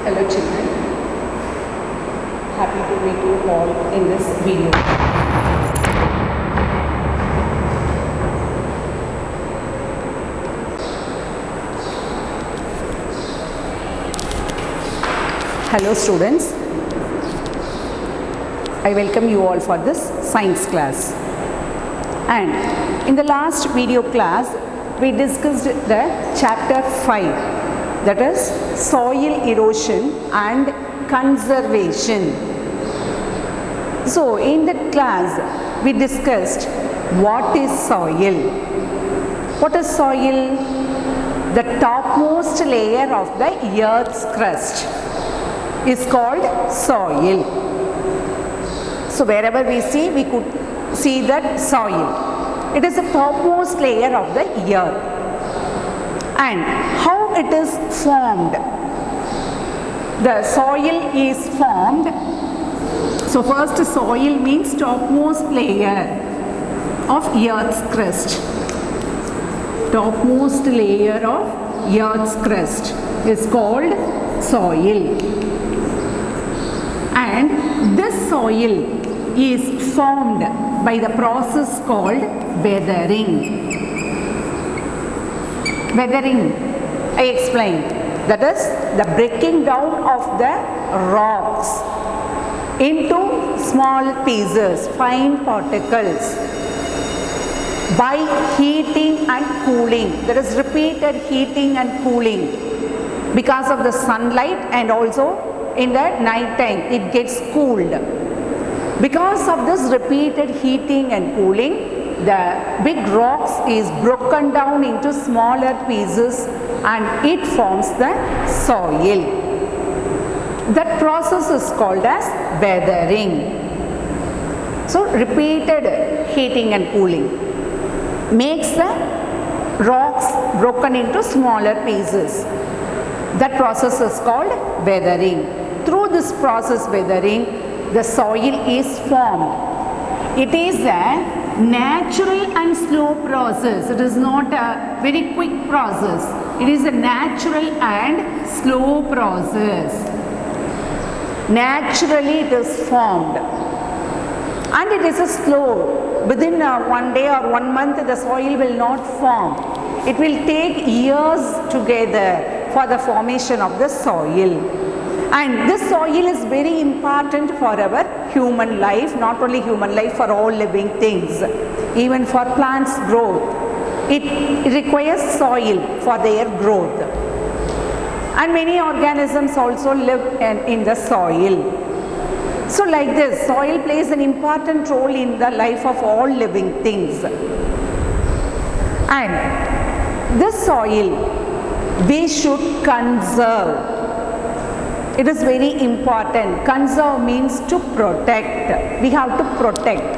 Hello children, happy to meet you all in this video. Hello students, I welcome you all for this science class. And in the last video class, we discussed the chapter 5. That is soil erosion and conservation. So in that class we discussed what is soil. What is soil? The topmost layer of the earth's crust is called soil. So wherever we see, we could see that soil. It is the topmost layer of the earth. And how it is formed? The soil is formed. So first, soil means topmost layer of earth's crust. Topmost layer of earth's crust is called soil. And this soil is formed by the process called weathering. Weathering, I explained, that is the breaking down of the rocks into small pieces, fine particles by heating and cooling. There is repeated heating and cooling because of the sunlight, and also in the night time it gets cooled. Because of this repeated heating and cooling, the big rocks is broken down into smaller pieces and it forms the soil. That process is called as weathering. So repeated heating and cooling makes the rocks broken into smaller pieces. That process is called weathering. Through this process weathering, the soil is formed. It is a natural and slow process. It is not a very quick process. It is a natural and slow process. Naturally it is formed. And it is a slow. Within 1 day or 1 month the soil will not form. It will take years together for the formation of the soil. And this soil is very important for our human life, not only human life, for all living things, even for plants' growth. It requires soil for their growth. And many organisms also live in the soil. So like this, soil plays an important role in the life of all living things. And this soil we should conserve. It is very important. Conserve means to protect. We have to protect.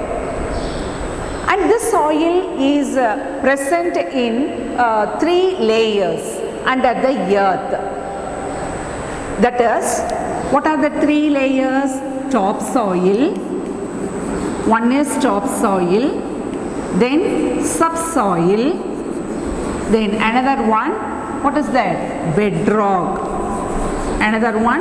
And this soil is present in 3 layers under the earth. That is, what are the 3 layers? Topsoil. One is topsoil. Then subsoil. Then another one, what is that? Bedrock. Another one,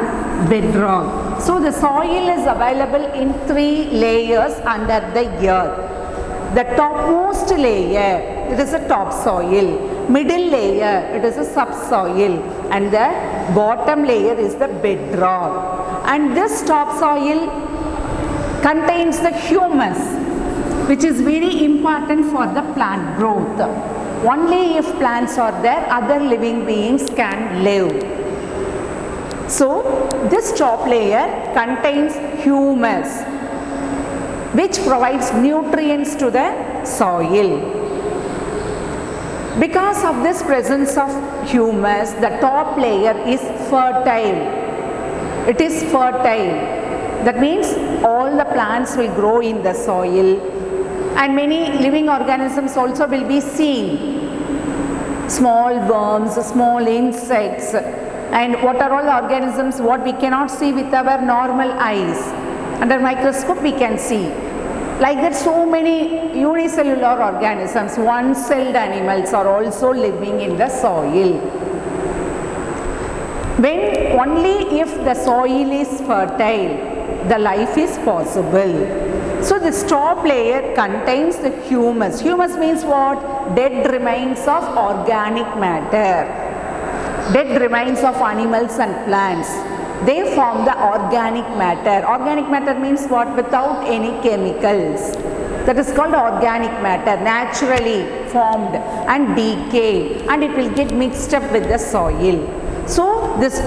bedrock. So the soil is available in 3 layers under the earth. The topmost layer, it is a topsoil. Middle layer, it is a subsoil. And the bottom layer is the bedrock. And this topsoil contains the humus, which is very important for the plant growth. Only if plants are there, other living beings can live. So this top layer contains humus, which provides nutrients to the soil. Because of this presence of humus, the top layer is fertile. It is fertile. That means all the plants will grow in the soil, and many living organisms also will be seen. Small worms, small insects, and what are all the organisms what we cannot see with our normal eyes. Under microscope we can see. Like that, so many unicellular organisms, one-celled animals are also living in the soil. When only if the soil is fertile, the life is possible. So this top layer contains the humus. Humus means what? Dead remains of organic matter. Dead remains of animals and plants. They form the organic matter. Organic matter means what? Without any chemicals. That is called organic matter, naturally formed and decayed, and it will get mixed up with the soil. So this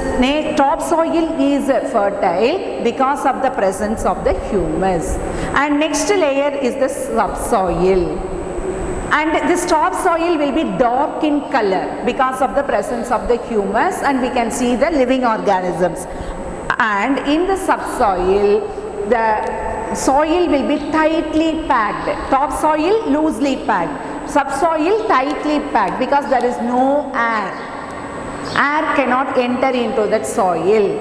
topsoil is fertile because of the presence of the humus. And next layer is the subsoil. And this topsoil will be dark in color because of the presence of the humus, and we can see the living organisms. And in the subsoil, the soil will be tightly packed. Topsoil loosely packed. Subsoil tightly packed because there is no air. Air cannot enter into that soil.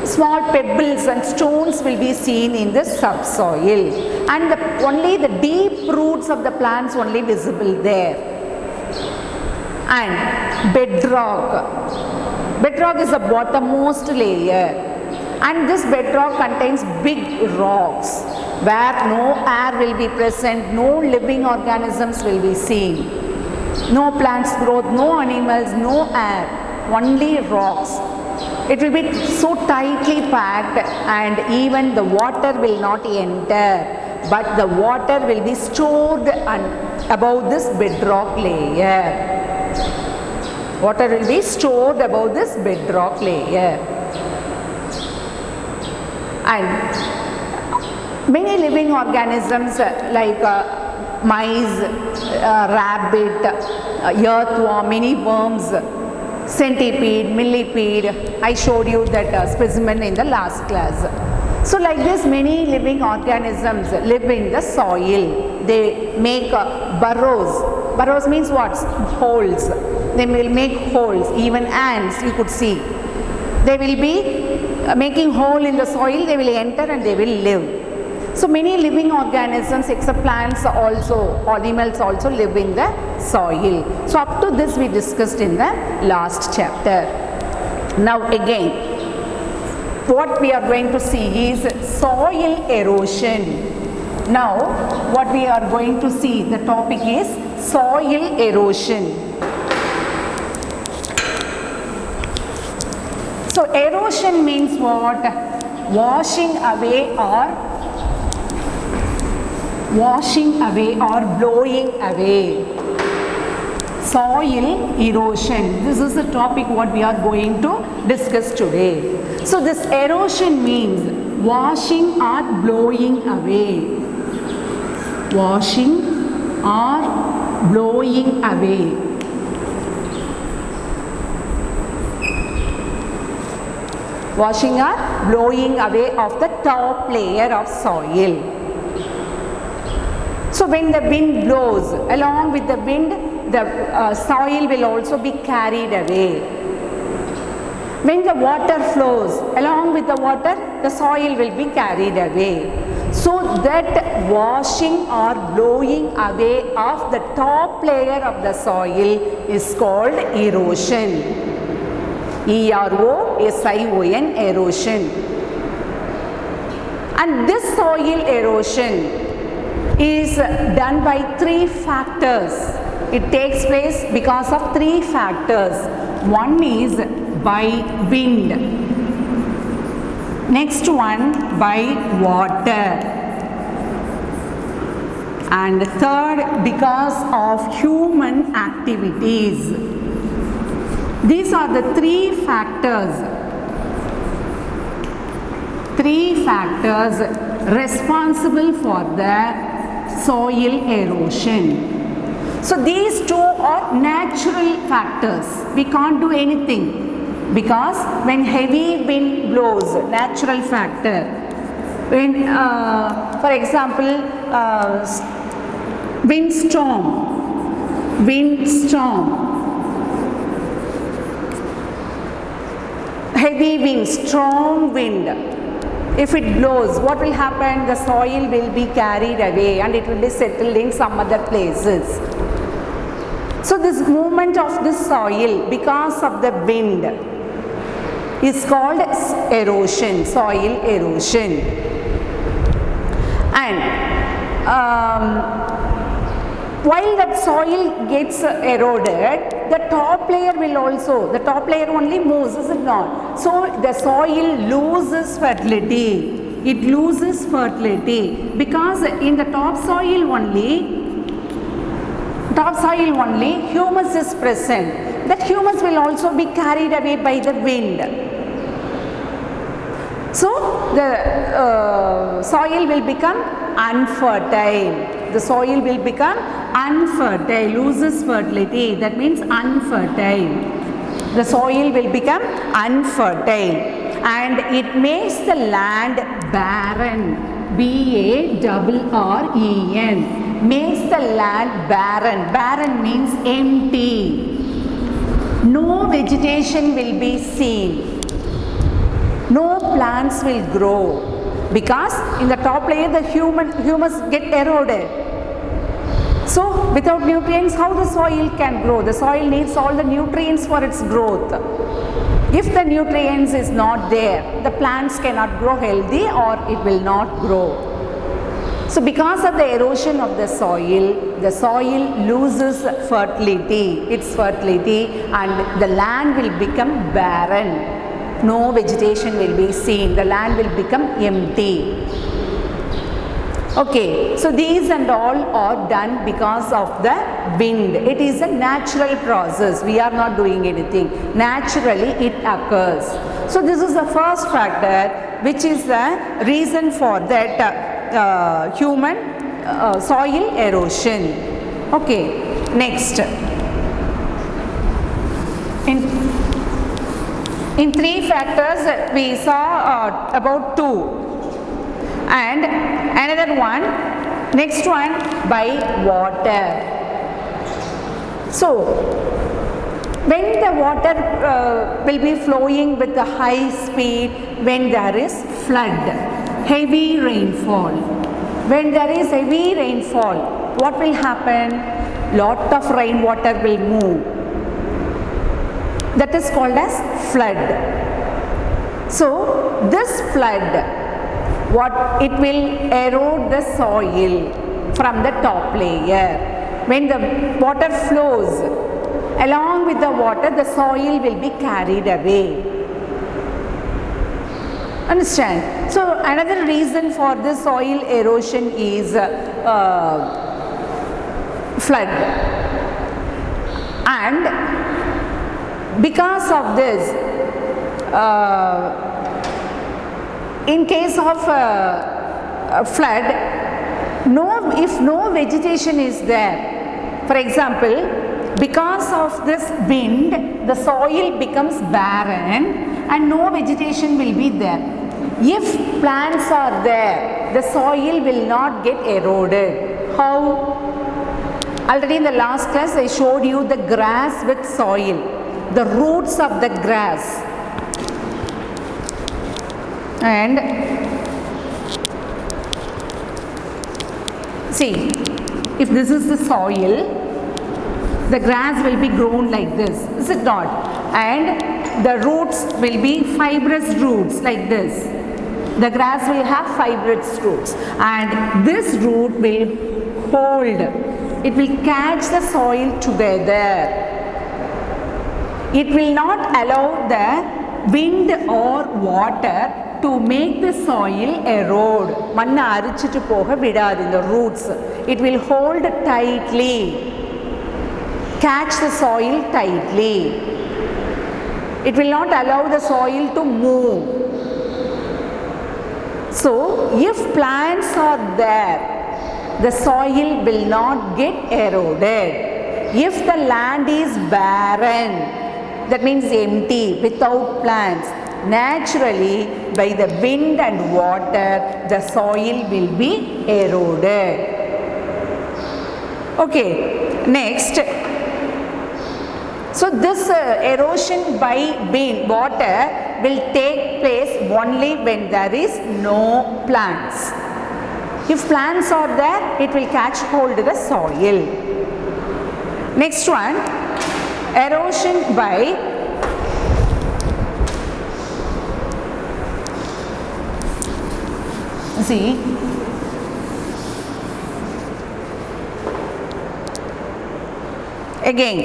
Small pebbles and stones will be seen in the subsoil, and only the deep roots of the plants only visible there. And bedrock. Bedrock is the bottommost layer, and this bedrock contains big rocks where no air will be present, no living organisms will be seen. No plants growth, no animals, no air, only rocks. It will be so tightly packed, and even the water will not enter, but the water will be stored above this bedrock layer. Water will be stored above this bedrock layer. And many living organisms like mice, rabbit, earthworm, many worms, centipede, millipede. I showed you that specimen in the last class. So like this, many living organisms live in the soil. They make burrows. Burrows means what? Holes. They will make holes. Even ants, you could see. They will be making hole in the soil. They will enter and they will live. So many living organisms except plants also, animals also live in the soil. So up to this we discussed in the last chapter. Now again, what we are going to see is soil erosion. Now what we are going to see, the topic is soil erosion. So erosion means what? Washing away or blowing away. Soil erosion. This is the topic what we are going to discuss today. So this erosion means washing or blowing away. Washing or blowing away. Washing or blowing away of the top layer of soil. So when the wind blows, along with the wind, the soil will also be carried away. When the water flows, along with the water, the soil will be carried away. So that washing or blowing away of the top layer of the soil is called erosion. E-R-O-S-I-O-N, erosion. And this soil erosion is done by three factors. It takes place because of three factors. One is by wind. Next one by water. And third, because of human activities. These are the three factors responsible for the soil erosion. So these two are natural factors. We can't do anything because when heavy wind blows, natural factor. When, for example, windstorm. Heavy wind, strong wind. If it blows, what will happen? The soil will be carried away and it will be settled in some other places. So this movement of the soil because of the wind is called erosion, soil erosion. And while that soil gets eroded, the top layer will also, the top layer only moves, is it not? So the soil loses fertility. It loses fertility because in the topsoil only humus is present. That humus will also be carried away by the wind. So the soil will become unfertile. The soil will become unfertile, loses fertility. That means unfertile. The soil will become unfertile and it makes the land barren. B-A-R-R-E-N. Makes the land barren. Barren means empty. No vegetation will be seen. No plants will grow because in the top layer the humus get eroded. So without nutrients, how the soil can grow? The soil needs all the nutrients for its growth. If the nutrients is not there, the plants cannot grow healthy or it will not grow. So because of the erosion of the soil loses fertility, its fertility, and the land will become barren. No vegetation will be seen. The land will become empty. Okay, so these and all are done because of the wind. It is a natural process. We are not doing anything. Naturally, it occurs. So this is the first factor, which is the reason for that human soil erosion. Okay, next. In three factors, we saw about two. And another one, next one, by water. So when the water will be flowing with a high speed, when there is flood, heavy rainfall. When there is heavy rainfall, what will happen? Lot of rainwater will move. That is called as flood. So this flood, it will erode the soil from the top layer. When the water flows, along with the water, the soil will be carried away. Understand? So another reason for this soil erosion is flood. And because of this, in case of flood, if no vegetation is there, for example, because of this wind, the soil becomes barren and no vegetation will be there. If plants are there, the soil will not get eroded. How? Already in the last class, I showed you the grass with soil, the roots of the grass. And see, if this is the soil, the grass will be grown like this, is it not? And the roots will be fibrous roots like this. The grass will have fibrous roots and this root will hold, it will catch the soil together. It will not allow the wind or water to make the soil erode. Manna arichittu poga vidadu the roots. It will hold tightly, catch the soil tightly. It will not allow the soil to move. So if plants are there, the soil will not get eroded. If the land is barren, that means empty, without plants, naturally by the wind and water, the soil will be eroded. Okay, next. So this erosion by wind, water will take place only when there is no plants. If plants are there, it will catch hold of the soil. Next one, erosion by See, again,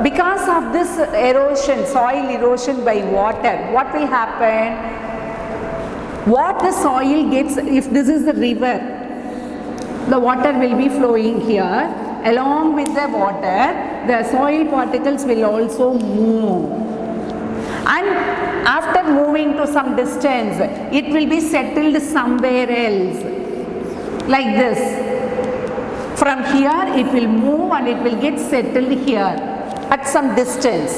because of this erosion, soil erosion by water, what will happen? What the soil gets, if this is the river, the water will be flowing here. Along with the water, the soil particles will also move. And after moving to some distance, it will be settled somewhere else. Like this. From here, it will move and it will get settled here at some distance.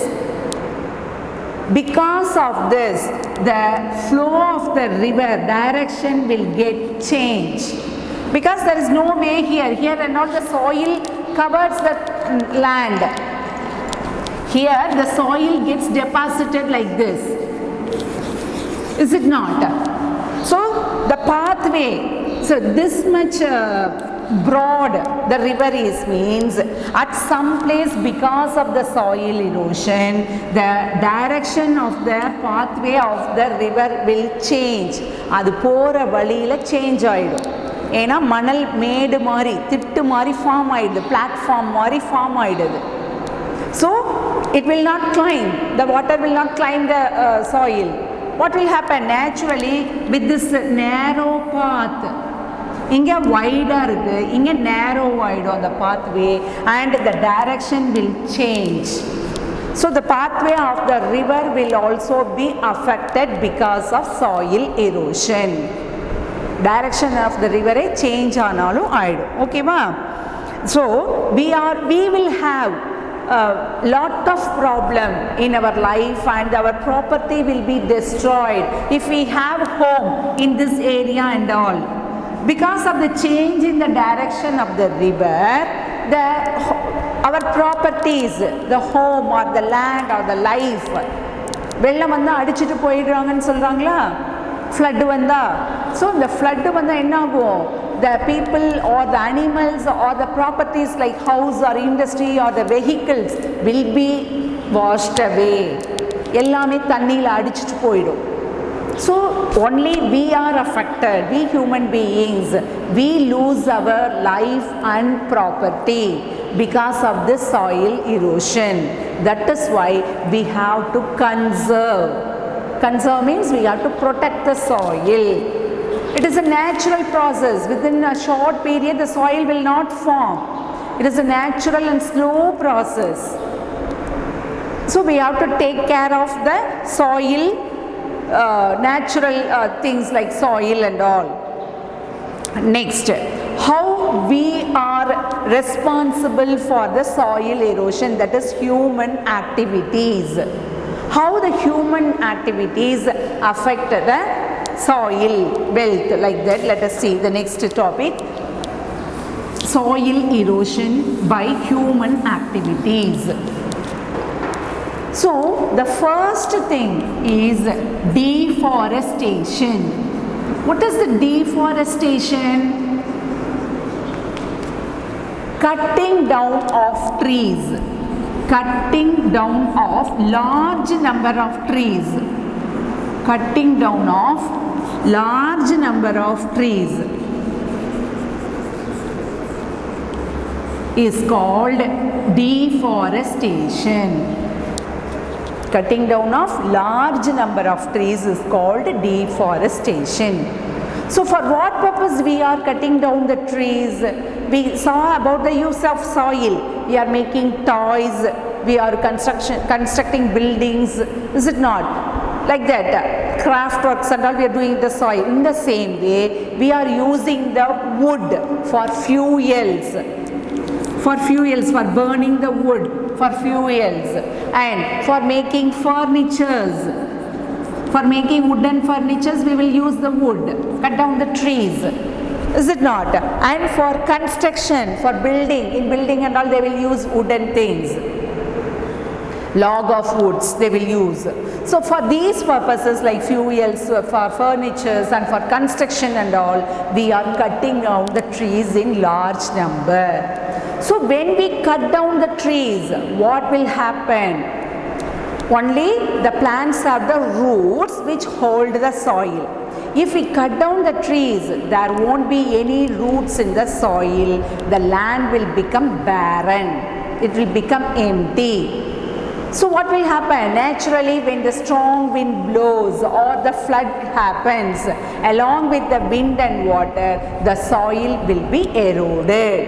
Because of this, the flow of the river direction will get changed. Because there is no way here. Here and now the soil covers the land. Here the soil gets deposited like this. Is it not? So the pathway, so this much broad the river is, means at some place because of the soil erosion, the direction of the pathway of the river will change. அது போற வழியில change ஆயிடும். ஏன்னா மணல் மேடு மாதிரி திட்டு மாதிரி form ஆயிடுது, பிளாட்ஃபார்ம் மாதிரி ஃபார்ம் ஆயிடுது. So it will not climb, the water will not climb the soil. What will happen? Naturally, with this narrow path, இங்க வைடா இருக்கு, இங்க narrow ஆயிடும் அந்த pathway, and the direction will change. So the pathway of the river will also be affected because of soil erosion. Direction of the river change ஆனாலும் ஆயிடும். ஓகேவா? So we will have a lot of problem in our life, and our property will be destroyed if we have home in this area and all. Because of the change in the direction of the river, our properties, the home or the land or the life, வெள்ளம் வந்தா அடிச்சிட்டு போயிடுறாங்கன்னு சொல்றாங்களா, flood வந்தா. So the flood வந்தா என்ன ஆகும்? The people or the animals or the properties like house or industry or the vehicles will be washed away. எல்லாமே தண்ணியில அடிச்சிட்டு போயிடும். So only we are affected, we human beings, we lose our life and property because of this soil erosion. That is why we have to conserve. Conserve means we have to protect the soil. It is a natural process. Within a short period, the soil will not form. It is a natural and slow process. So we have to take care of the soil, natural things like soil and all. Next, how we are responsible for the soil erosion, that is human activities. How the human activities affect the soil wealth, like that. Let us see the next topic. Soil erosion by human activities. So the first thing is deforestation. What is the deforestation? Cutting down of trees. Cutting down of large number of trees. Cutting down of large number of trees is called deforestation. Cutting down of large number of trees is called deforestation. So for what purpose we are cutting down the trees? We saw about the use of soil. We are making toys, we are constructing buildings, is it not? Like that, craft works and all we are doing the soil. In the same way, we are using the wood for fuels. For fuels, for burning the wood, for fuels, and for making furnitures. For making wooden furnitures, we will use the wood. Cut down the trees. Is it not? And for construction, for building, in building and all, they will use wooden things. Log of woods they will use. So for these purposes like fuels, for furnitures and for construction and all, we are cutting down the trees in large number. So when we cut down the trees, what will happen? Only the plants have the roots which hold the soil. If we cut down the trees, there won't be any roots in the soil. The land will become barren. It will become empty. So what will happen? Naturally, when the strong wind blows or the flood happens, along with the wind and water, the soil will be eroded.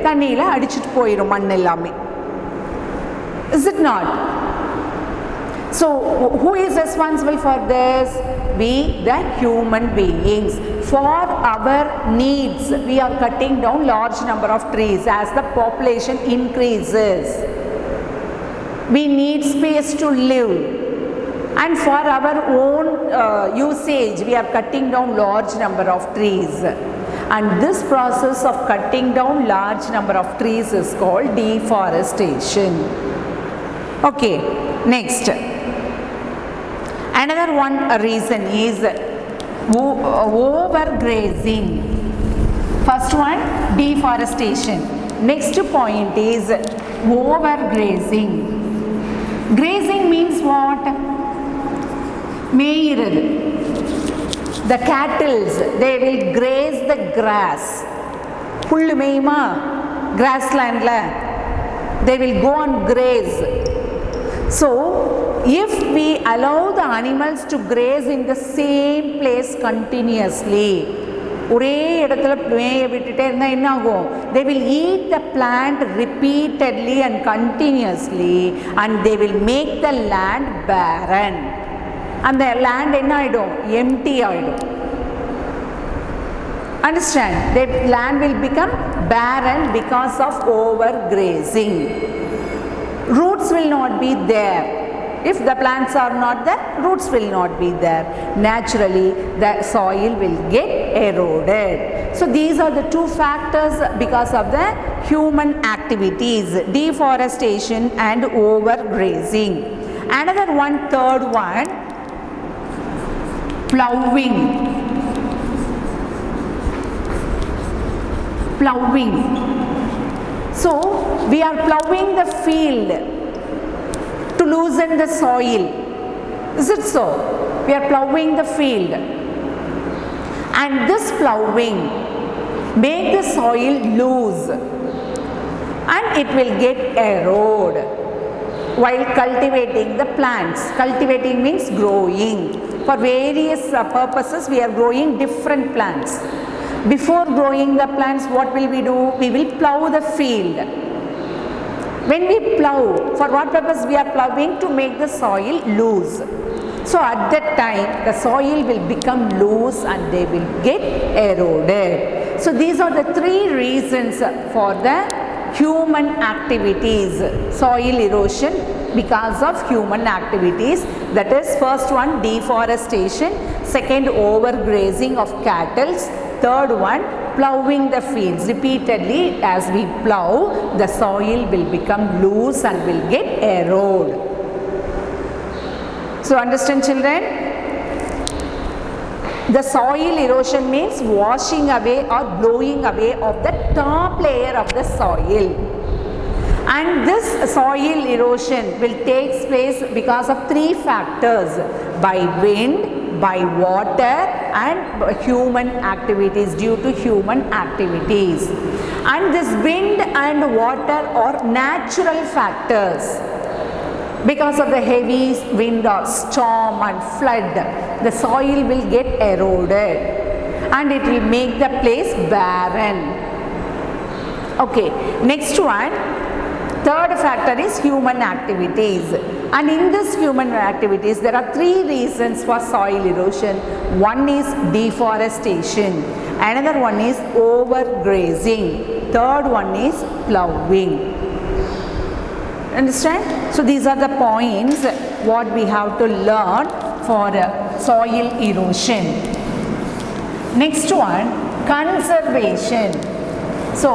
தண்ணியில அடிச்சிட்டு போயிடும் மண் எல்லாமே. Is it not? So who is responsible for this? We, the human beings. For our needs, we are cutting down large number of trees as the population increases. We need space to live, and for our own usage we are cutting down large number of trees, and this process of cutting down large number of trees is called deforestation. Okay, next, another one reason is overgrazing. First one, deforestation. Next point is overgrazing. Grazing means what? மேயிறது. The cattle, they will graze the grass. புல்லு மேயுமா grasslandல, they will go and graze. So if we allow the animals to graze in the same place continuously, ஒரே இடத்துல மேய விட்டுட்டே இருந்தால் என்ன ஆகும்? They will eat the plant repeatedly and continuously, and they will make the land barren. அந்த land என்ன ஆகிடும்? Empty ஆகிடும். Understand? The land will become barren because of overgrazing. Roots will not be there. If the plants are not there, roots will not be there. Naturally, the soil will get eroded. So these are the two factors because of the human activities, deforestation and overgrazing. Another one, third one, plowing. Plowing. So we are plowing the field to loosen the soil. Is it so? We are plowing the field, and this plowing make the soil loose, and it will get eroded while cultivating the plants. Cultivating means growing. For various purposes we are growing different plants. Before growing the plants, what will we do? We will plow the field. When we plow, for what purpose we are plowing? To make the soil loose. So at that time the soil will become loose and they will get eroded. So these are the three reasons for the human activities. Soil erosion because of human activities. That is, first one, deforestation. Second, overgrazing of cattle. Third one, plowing the fields. Repeatedly as we plow, the soil will become loose and will get eroded. So understand, children? The soil erosion means washing away or blowing away of the top layer of the soil. And this soil erosion will take place because of three factors: by wind, by water, and human activities, due to human activities. And this wind and water are natural factors. Because of the heavy wind or storm and flood, the soil will get eroded and it will make the place barren. Okay, next one, third factor is human activities. And in this human activities, there are three reasons for soil erosion. One is deforestation, another one is overgrazing, third one is plowing. Understand? So these are the points what we have to learn for soil erosion. Next one, conservation. So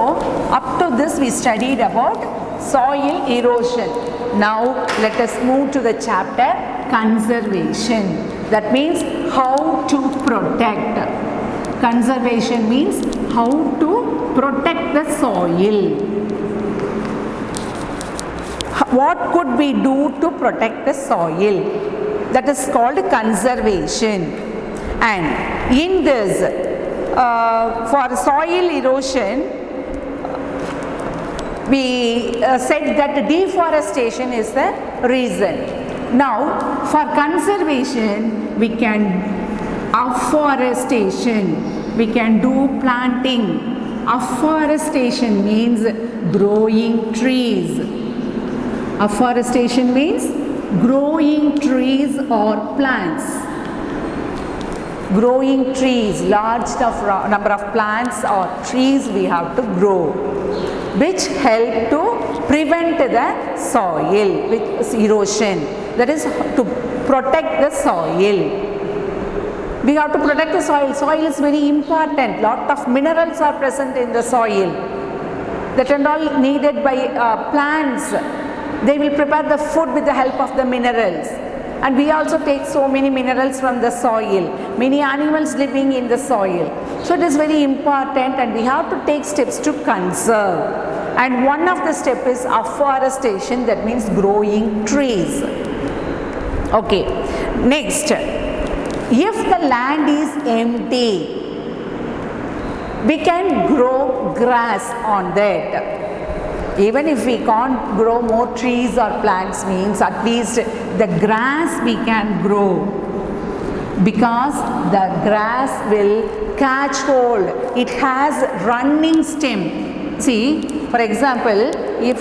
up to this we studied about soil erosion. Now let us move to the chapter conservation. That means how to protect. Conservation means how to protect the soil. what could we do to protect the soil? That is called conservation. And in this, for soil erosion, we said that deforestation is the reason. Now, for conservation, we can afforestation, we can do planting. Afforestation means growing trees. Afforestation means growing trees or plants. Growing trees, large number of plants or trees we have to grow, which help to prevent the soil with erosion. That is to protect the soil. We have to protect the soil. Soil is very important. Lot of minerals are present in the soil that are all needed by plants. They will prepare the food with the help of the minerals. And we also take so many minerals from the soil. Many animals living in the soil. So it is very important and we have to take steps to conserve. And one of the steps is afforestation, that means growing trees. Okay. Next. If the land is empty, we can grow grass on that. Even if we can't grow more trees or plants, means at least the grass we can grow, because the grass will catch hold. It has running stem. See, for example, if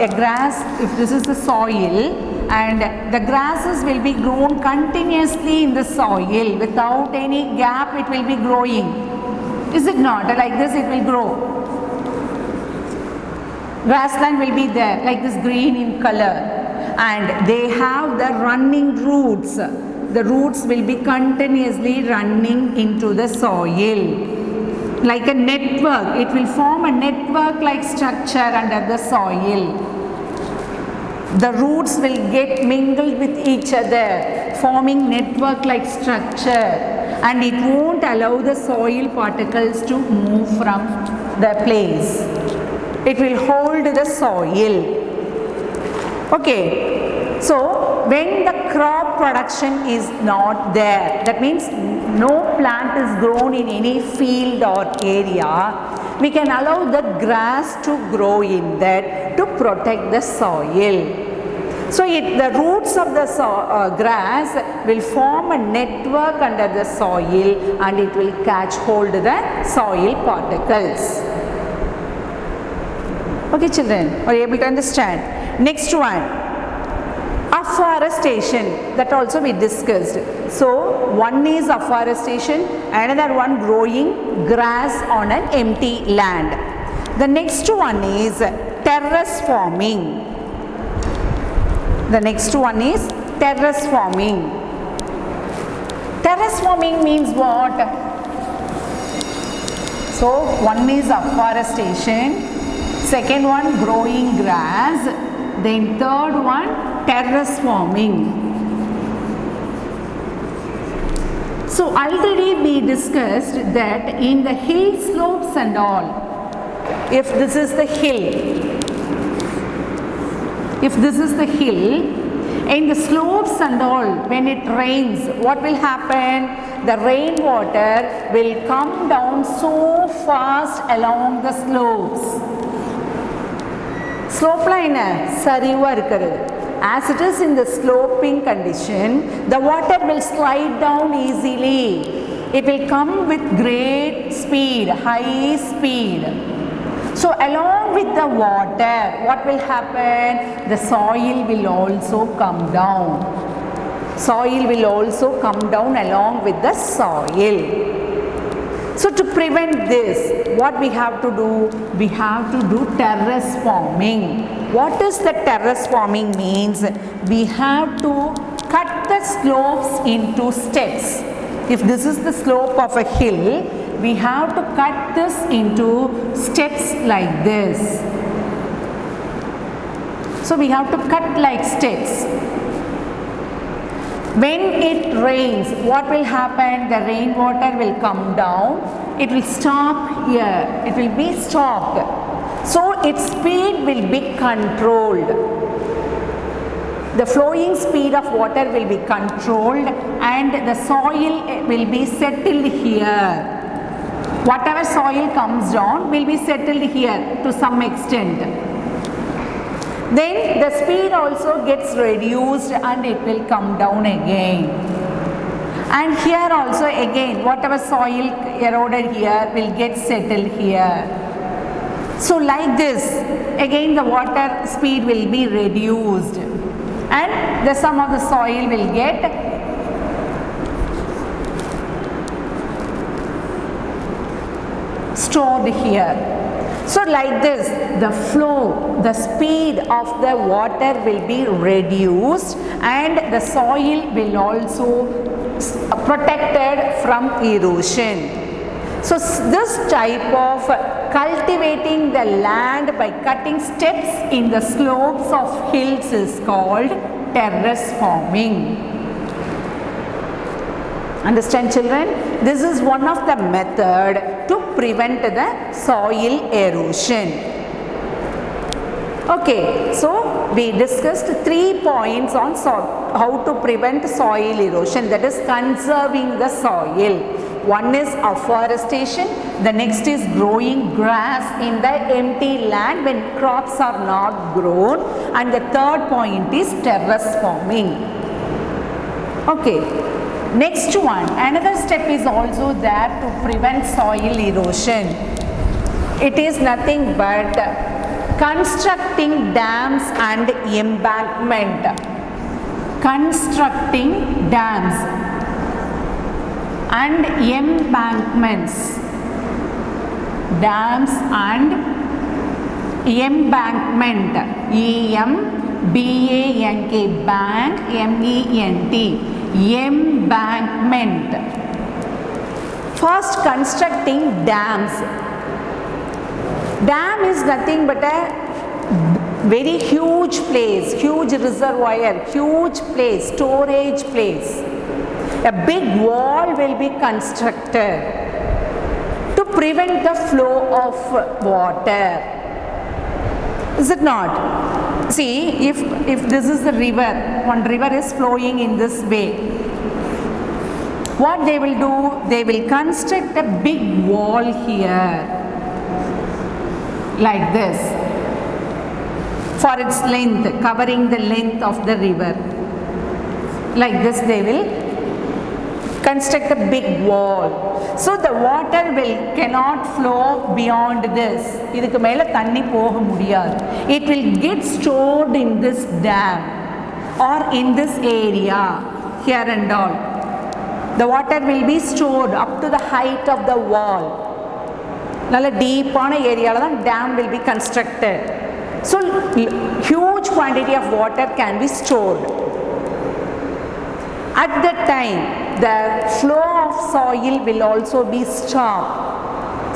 if this is the soil, and the grasses will be grown continuously in the soil without any gap, it will be growing. Is it not? Like this it will grow. Grassland will be there like this, green in color, and they have the running roots. The roots will be continuously running into the soil like a network. It will form a network like structure under the soil. The roots will get mingled with each other, forming network like structure, and it won't allow the soil particles to move from the place. It will hold the soil. Okay, so when the crop production is not there, that means no plant is grown in any field or area, we can allow the grass to grow in that to protect the soil. So the roots of the grass will form a network under the soil and it will catch hold the soil particles. Okay children, are you able to understand? Next one, afforestation, that also we discussed. So one is afforestation, another one growing grass on an empty land. The next one is terrace farming. The next one is terrace farming. Terrace farming means what? So one is afforestation, second one growing grass, then third one terrace farming. So already we discussed that in the hill slopes and all, if this is the hill, in the slopes and all, when it rains, what will happen? The rainwater will come down so fast along the slopes. Slope line சரிவா இருக்கிறது. As it is in the sloping condition, the water will slide down easily. It will come with great speed, high speed. So along with the water, what will happen? The soil will also come down. Soil will also come down along with the soil. So to prevent this, what we have to do? We have to do terrace farming. What is the terrace farming means? We have to cut the slopes into steps. If this is the slope of a hill, we have to cut this into steps like this. So we have to cut like steps. When it rains, what will happen? The rainwater will come down. It will stop here. It will be stopped. So its speed will be controlled. The flowing speed of water will be controlled and the soil will be settled here. Whatever soil comes down will be settled here to some extent. Then the speed also gets reduced and it will come down again. And here also again whatever soil eroded here will get settled here. So like this again the water speed will be reduced and some of the soil will get stored here. So like this the flow, the speed of the water will be reduced and the soil will also protected from erosion. So this type of cultivating the land by cutting steps in the slopes of hills is called terrace farming. Understand children? This is one of the method to prevent the soil erosion. Okay, so we discussed 3 points on how to prevent soil erosion, that is conserving the soil. One is afforestation, the next is growing grass in the empty land when crops are not grown, and the third point is terrace farming. Okay, next one, another step is also there to prevent soil erosion. It is nothing but constructing dams and embankment. Constructing dams and embankments. Dams and embankment. E-M-B-A-N-K, bank, M-E-N-T, embankment. First, constructing dams. Dam is nothing but a very huge place, huge reservoir, huge place, storage place. A big wall will be constructed to prevent the flow of water. Is it not? See, if this is the river, one river is flowing in this way, what they will do? They will construct a big wall here, like this, for its length, covering the length of the river. Like this they will construct a big wall. So the water cannot flow beyond this. இதுக்கு மேல தண்ணி போக முடியாது. It will get stored in this dam or in this area here and all. The water will be stored up to the height of the wall. நல்ல டீப்பான ஏரியால தான் dam will be constructed. So huge quantity of water can be stored. At that time, the flow of soil will also be stopped.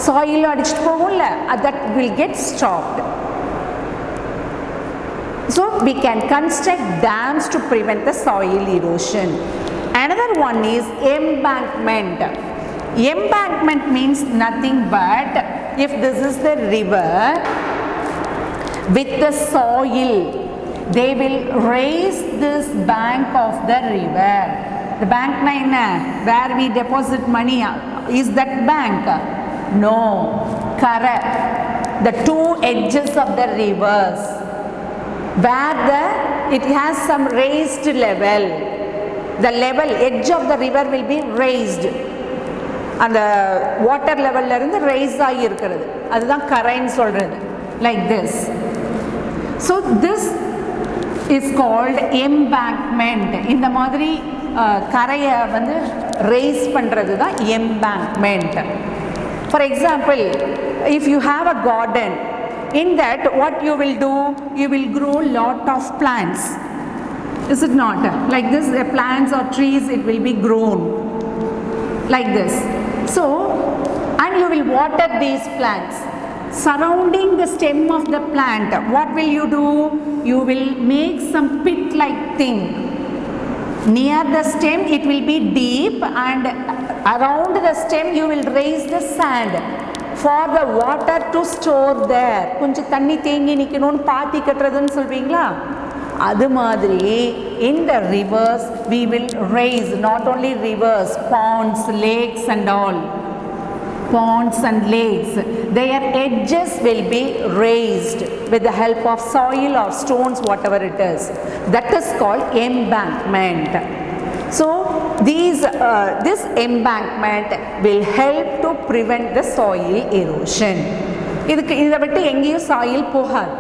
Soil அடிச்சிட்டு போகும்ல, that will get stopped. So we can construct dams to prevent the soil erosion. Another one is embankment. Embankment means nothing but if this is the river with the soil, they will raise this bank of the river. The bank where we deposit money, is that bank? No, correct. The two edges of the rivers where it has some raised level. The level edge of the river will be raised. And the water level இருந்து raise ஆகி இருக்கிறது, அதுதான் கரைன்னு சொல்றது. Like this. So this is called embankment. இந்த மாதிரி கரையை வந்து raise பண்றது தான் embankment. For example, if you have a garden, in that what you will do, you will grow lot of plants. Is it not? Like this, the plants or trees, it will be grown like this. So, and you will water these plants. Surrounding the stem of the plant, what will you do? You will make some pit-like thing. Near the stem, it will be deep, and around the stem, you will raise the sand for the water to store there. கொஞ்சம் தண்ணி தேங்கி நிக்கணும்னு பாத்தி கட்டுறதுன்னு சொல்வீங்களா, அது மாதிரி in the rivers we will raise, not only rivers, ponds, lakes and all, ponds and lakes, their edges will be raised with the help of soil or stones, whatever it is. That is called embankment. So this embankment will help to prevent the soil erosion. இதை விட்டு எங்கேயும் soil போகாது.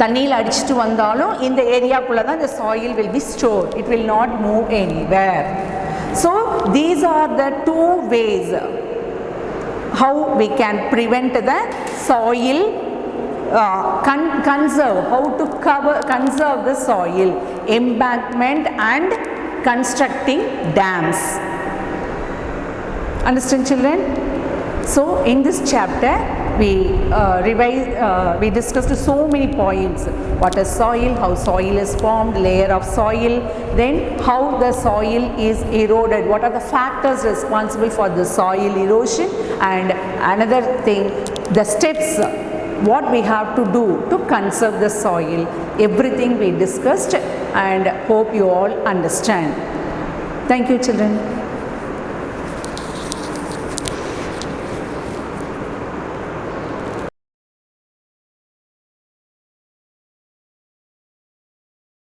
தண்ணியில் அடிச்சுட்டு வந்தாலும் இந்த ஏரியாக்குள்ளே தான் இந்த soil will be stored. It will not move anywhere. So these are the two ways how we can prevent the soil conserve, how to conserve the soil, embankment and constructing dams. Understand, children? So in this chapter we discussed so many points. What is soil, how soil is formed, layer of soil, then how the soil is eroded, what are the factors responsible for the soil erosion, and another thing, the steps what we have to do to conserve the soil. Everything we discussed and hope you all understand. Thank you, children.